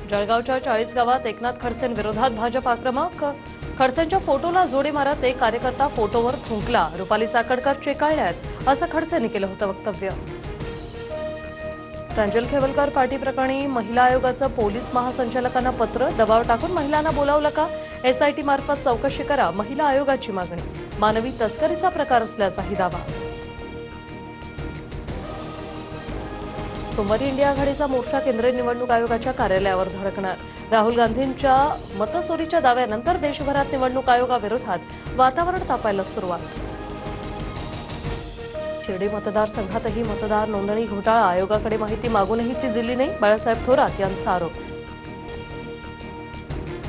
जळगावच्या 40 गावात एकनाथ खडसेंविरोधात भाजप आक्रमक. खडसेंच्या फोटोला जोडे मारत एक कार्यकर्ता फोटोवर थुंकला. रुपाली चाकणकर चेकाळल्यात असं खडसेंनी केलं होतं वक्तव्य. प्रांजल खेवलकर पार्टी प्रकरणी महिला आयोगाचं पोलीस महासंचालकांना पत्र. दबाव टाकून महिलांना बोलावलं का? एसआयटी मार्फत चौकशी करा, महिला आयोगाची मागणी. मानवी तस्करीचा प्रकार असल्याचाही दावा. सोमवारी इंडिया आघाडीचा मोर्चा केंद्रीय निवडणूक आयोगाच्या कार्यालयावर धडकणार. राहुल गांधींच्या मतचोरीच्या दाव्यानंतर देशभरात निवडणूक आयोगाविरोधात वातावरण तापायला सुरुवात. शिर्डी मतदारसंघातही मतदार नोंदणी घोटाळा. आयोगाकडे माहिती मागूनही ती दिली नाही. बाळासाहेब थोरात यांचा आरोप.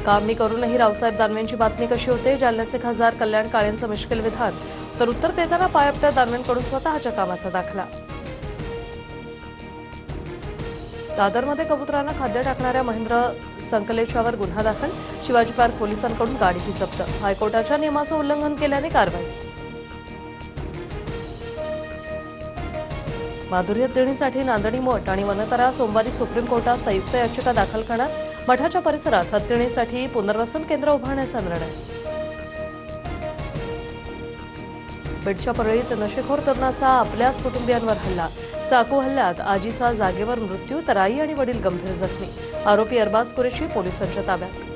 काम मी करूनही रावसाहेब दानवेंची बातमी कशी होते? जालन्याचे खासदार कल्याण काळेंचं मिश्किल विधान. तर उत्तर देताना पायपट्या दानवेंकडून स्वतःच्या कामाचा दाखला. दादरमध्ये कबुतरांना खाद्य टाकणाऱ्या महेंद्र संकलेच्यावर गुन्हा दाखल. शिवाजी पार्क पोलिसांकडून गाडीही जप्त. हायकोर्टाच्या नियमाचं उल्लंघन केल्याने कारवाई. माधुरी हत्तीणीसाठी नांदणी मठ आणि वनतरा सोमवारी सुप्रीम कोर्टात संयुक्त याचिका दाखल करणार. मठाच्या परिसरात हत्तीणीसाठी पुनर्वसन केंद्र उभारण्याचा निर्णय. बीडच्या परळीत नशेखोर तरुणाचा आपल्याच कुटुंबियांवर हल्ला. चाकू हल्ल्यात आजीचा जागेवर मृत्यू तर आई आणि वडील गंभीर जखमी. आरोपी अरबाज कुरेशी पोलिसांच्या ताब्यात.